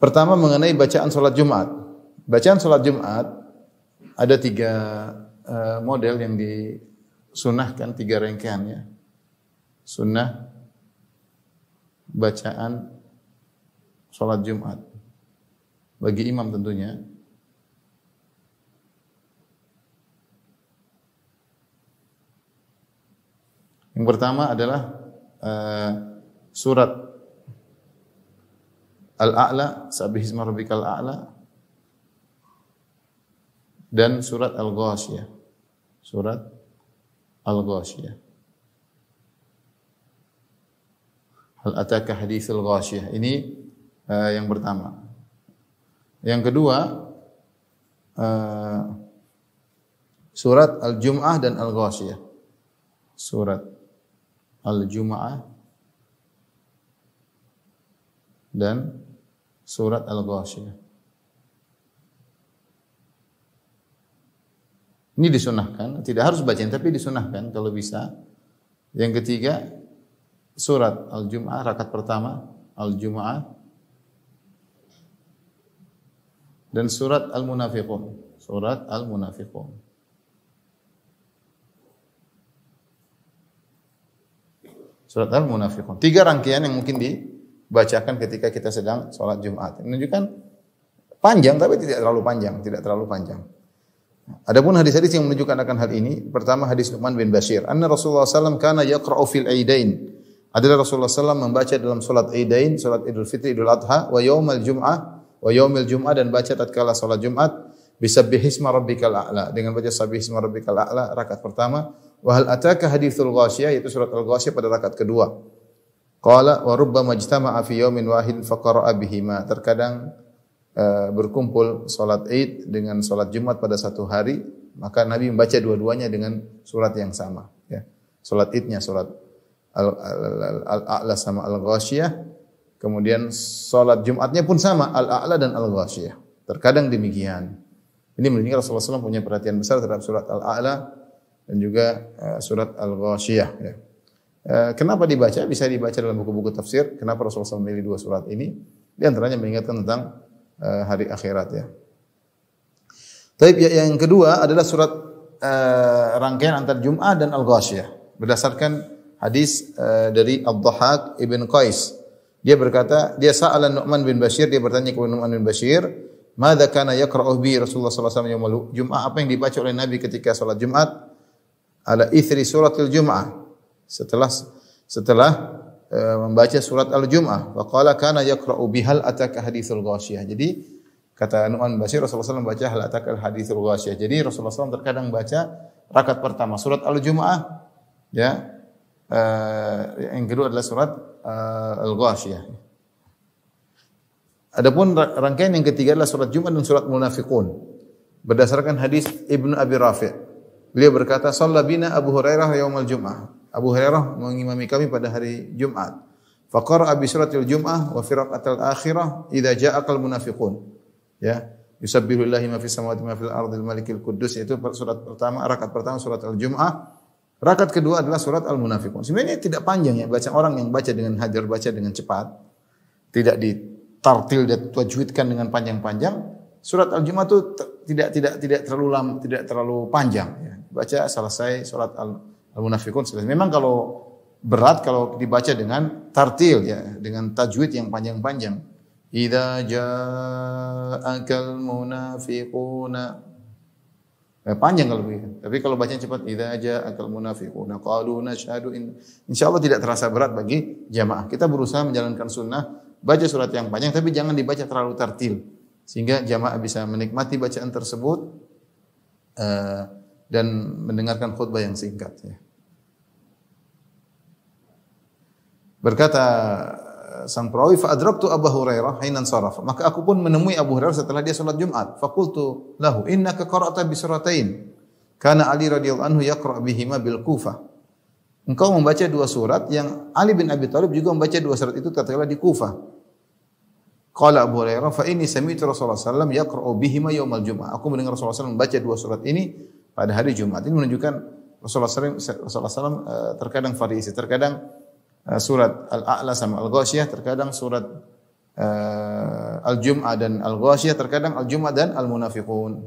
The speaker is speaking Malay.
Pertama mengenai bacaan salat Jumat. Bacaan salat Jumat ada 3 model yang disunahkan, 3 rangkaian ya. Sunnah bacaan salat Jumat bagi imam tentunya. Yang pertama adalah surat Al-A'la, Sabbihisma Rabbikal A'la, dan surat Al-Ghasyiyah. Surat Al-Ghasyiyah. Hal ataka haditsul ghasyiyah. Ini yang pertama. Yang kedua surat Al-Jum'ah dan Al-Ghasyiyah. Surat Al-Jum'ah dan surat Al-Ghasyiyah. Ini disunahkan, tidak harus bacain tapi disunahkan kalau bisa. Yang ketiga surat Al-Jum'ah rakaat pertama, Al-Jum'ah, dan surat Al-Munafiqun, surat Al-Munafiqun. Surat Al-Munafiqun. 3 rangkaian yang mungkin dibacakan ketika kita sedang sholat Jumat. Menunjukkan panjang tapi tidak terlalu panjang, tidak terlalu panjang. Adapun hadis-hadis yang menunjukkan akan hal ini, pertama hadis Nu'man bin Bashir, anna Rasulullah SAW kana yaqra'u fil aidain. Adalah Rasulullah SAW membaca dalam salat aidain, salat Idul Fitri, Idul Adha, wa yaumil Jum'ah, dan baca tatkala salat Jumat, bisabbihisma rabbikal a'la, dengan baca sabbihisma rabbikal a'la rakaat pertama, wa hal ataka haditsul ghasyiyah, yaitu surat Al-Ghasyiyah pada rakaat kedua. Qala wa rubbama ijtama'a fi yaumin wahid faqara'a bihima. Terkadang berkumpul salat Id dengan salat Jumat pada satu hari, maka Nabi membaca dua-duanya dengan surat yang sama ya. Salat Idnya salat Al-A'la sama Al-Ghasyiyah, kemudian salat Jumatnya pun sama Al-A'la dan Al-Ghasyiyah. Terkadang demikian. Ini menunjukkan Rasulullah SAW punya perhatian besar terhadap surat Al-A'la dan juga surat Al-Ghasyiyah ya. Kenapa dibaca? Bisa dibaca dalam buku-buku tafsir. Kenapa Rasulullah SAW memilih 2 surat ini? Di antaranya mengingatkan tentang hari akhirat ya. Taib yang kedua adalah surat rangkaian antara Jum'ah dan Al-Ghasyiyah. Berdasarkan hadis dari Ad-Dhahhak ibn Qais. Dia berkata, dia sa'ala Nu'man bin Bashir, dia bertanya kepada Nu'man bin Bashir, "Madza kana yaqra'u bi Rasulullah sallallahu alaihi wasallam yaumul Jum'ah?" Apa yang dibaca oleh Nabi ketika salat Jumat? Ala ithri suratil Jum'ah. Setelah membaca surat Al-Jum'ah. Wa qala kana yaqra'u bihal ataka haditsul ghasyiyah. Jadi kata Nu'man bin Bashir, Rasulullah SAW baca hal ataka haditsul ghasyiyah. Jadi Rasulullah SAW terkadang baca rakaat pertama surat Al-Jum'ah ya. Yang kedua adalah surat Al-Ghasyiyah. Adapun rangkaian yang ketiga adalah surat Jumat dan surat Munafiqun. Berdasarkan hadis Ibnu Abi Rafi'. Beliau berkata, "Shalla bina Abu Hurairah yaumal Jum'ah." Abu Hurairah mengimami kami pada hari Jumat. Faqara bi suratil Jum'ah wa fi raqatil akhirah idza ja'akal munafiqun. Ya, yusabbihu lillahi ma fis samawati ma fil ardil malikil quddus, itu surat pertama, rakaat pertama surat Al-Jum'ah. Rakaat kedua adalah surat Al-Munafiqun. Sebenarnya tidak panjang ya, baca orang yang baca dengan hadir, baca dengan cepat. Tidak ditartil dan tajwidkan dengan panjang-panjang. Surat Al-Jum'ah itu tidak terlalu lama, tidak terlalu panjang ya. Baca selesai surat Al-Munafiqun selesai. Memang kalau berat kalau dibaca dengan tartil ya, dengan tajwid yang panjang-panjang. Idza ja'akal munafiquna. Panjang kalau begitu. Tapi kalau bacanya cepat, idza ja'akal munafiquna qalu nashhadu insyaallah tidak terasa berat bagi jamaah. Kita berusaha menjalankan sunnah, baca surat yang panjang tapi jangan dibaca terlalu tartil sehingga jamaah bisa menikmati bacaan tersebut dan mendengarkan khutbah yang singkat ya. Berkata sang perawi, fa adraktu Abu Hurairah hainan sarafa. Maka aku pun menemui Abu Hurairah setelah dia salat Jumat. Faqultu lahu, innaka qara'ta bi suratain. Kana Ali radhiyallahu anhu yaqra' bihima bil Kufah. Engkau membaca 2 surat yang Ali bin Abi Thalib juga membaca 2 surat itu tatkala di Kufah. Qala Abu Hurairah, fa inni sami'tu Rasulullah sallallahu alaihi wasallam yaqra'u bihima yaumal Jum'ah. Aku mendengar Rasulullah SAW membaca 2 surat ini pada hari Jumat. Ini menunjukkan Rasulullah SAW terkadang variasi, terkadang surat Al-A'la sama Al-Ghasyiyah, terkadang surat Al-Jum'ah dan Al-Ghasyiyah, terkadang Al-Jum'ah dan Al-Munafiqun.